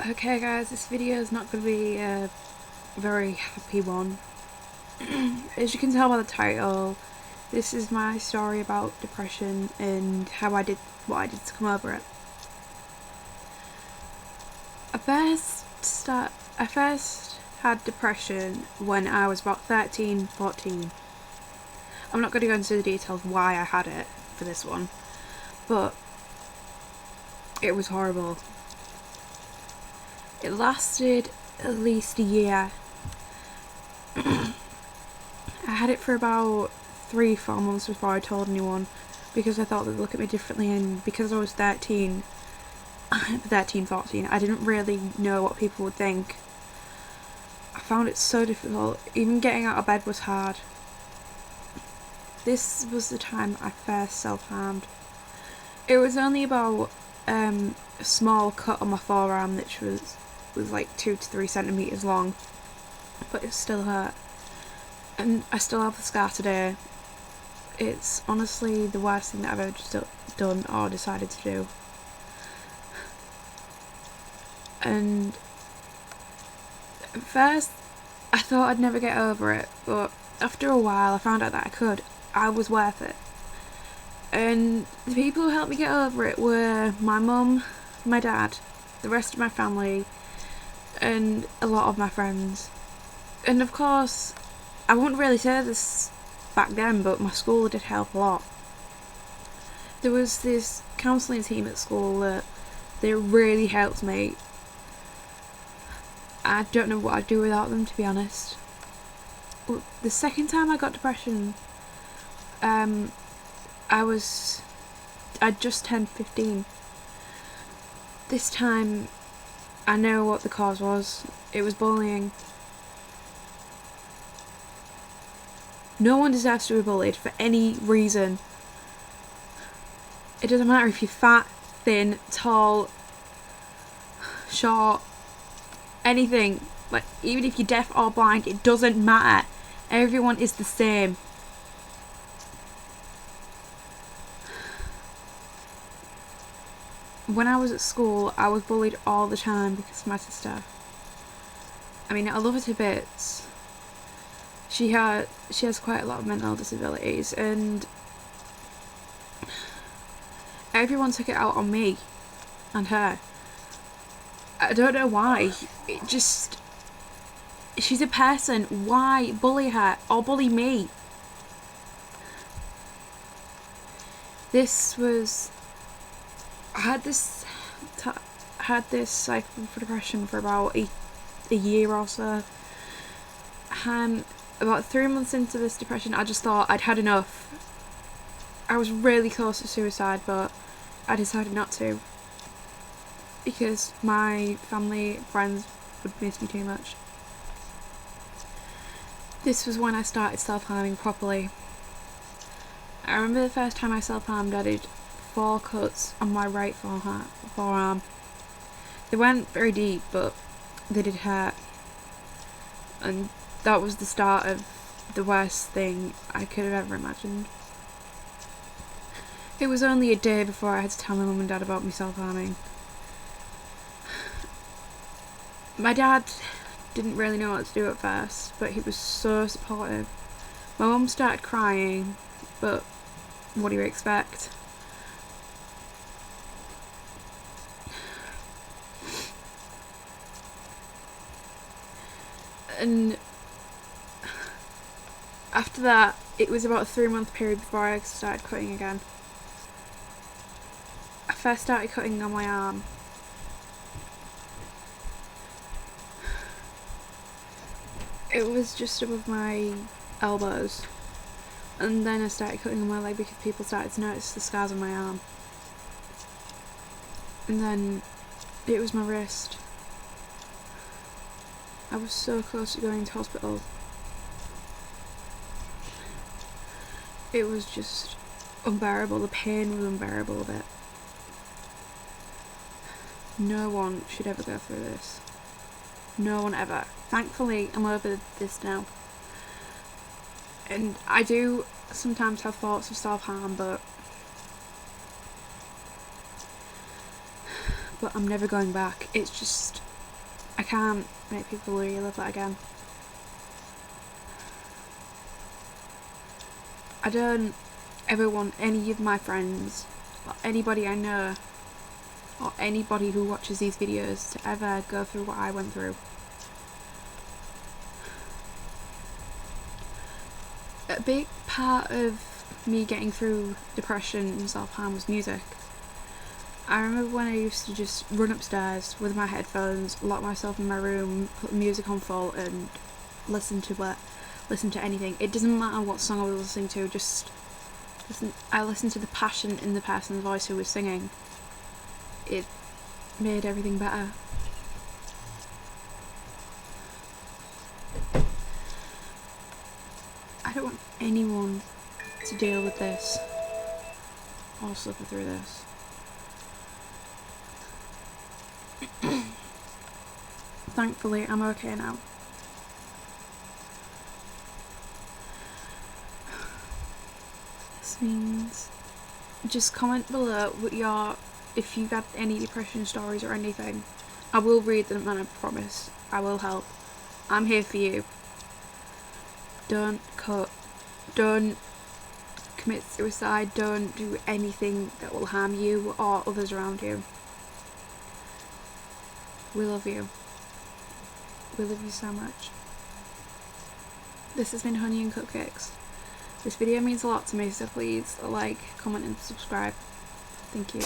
Okay guys, this video is not going to be a very happy one. As you can tell by the title, this is my story about depression and how I did what I did to come over it. I first had depression when I was about 13, 14. I'm not going to go into the details why I had it for this one, but it was horrible. It lasted at least a year. I had it for about 3-4 months before I told anyone, because I thought they'd look at me differently, and because I was 13, 14, I didn't really know what people would think. I found it so difficult. Even getting out of bed was hard. This was the time I first self-harmed. It was only about a small cut on my forearm, which was like 2 to 3 centimetres long, but it still hurt. And I still have the scar today. It's honestly the worst thing that I've ever done or decided to do. And at first I thought I'd never get over it, but after a while I found out that I could. I was worth it. And the people who helped me get over it were my mum, my dad, the rest of my family, and a lot of my friends. And of course, I wouldn't really say this back then, but my school did help a lot. There was this counselling team at school that they really helped me. I don't know what I'd do without them, to be honest. The second time I got depression, I'd just turned 15. This time, I know what the cause was. It was bullying. No one deserves to be bullied for any reason. It doesn't matter if you're fat, thin, tall, short, anything. Like, even if you're deaf or blind, it doesn't matter. Everyone is the same. When I was at school, I was bullied all the time because of my sister. I mean, I love her to bits. She has quite a lot of mental disabilities, and everyone took it out on me and her. I don't know why. She's a person. Why bully her or bully me? I had this cycle for depression for about a year or so. About 3 months into this depression, I just thought I'd had enough. I was really close to suicide, but I decided not to, because my family and friends would miss me too much. This was when I started self-harming properly. I remember the first time I self-harmed, I did 4 cuts on my right forearm. They weren't very deep, but they did hurt. And that was the start of the worst thing I could have ever imagined. It was only a day before I had to tell my mum and dad about me self-harming. My dad didn't really know what to do at first, but he was so supportive. My mum started crying, but what do you expect? And after that, it was about a 3-month period before I started cutting again. I first started cutting on my arm. It was just above my elbows. And then I started cutting on my leg because people started to notice the scars on my arm. And then it was my wrist. I was so close to going to hospital. It was just unbearable. The pain was unbearable of it. No one should ever go through this. No one ever. Thankfully, I'm over this now. And I do sometimes have thoughts of self-harm, but I'm never going back. It's just I can't make people relive that again. I don't ever want any of my friends, or anybody I know, or anybody who watches these videos to ever go through what I went through. A big part of me getting through depression and self-harm was music. I remember when I used to just run upstairs with my headphones, lock myself in my room, put music on full and listen to anything. It doesn't matter what song I was listening to, just listen. I listened to the passion in the person's voice who was singing. It made everything better. I don't want anyone to deal with this or suffer through this. Thankfully, I'm okay now. This means just comment below if you got any depression stories or anything. I will read them and I promise I will help. I'm here for you. Don't commit suicide, don't do anything that will harm you or others around you. We love you. We love you so much. This has been Honey and Cupcakes. This video means a lot to me, so please like, comment and subscribe. Thank you.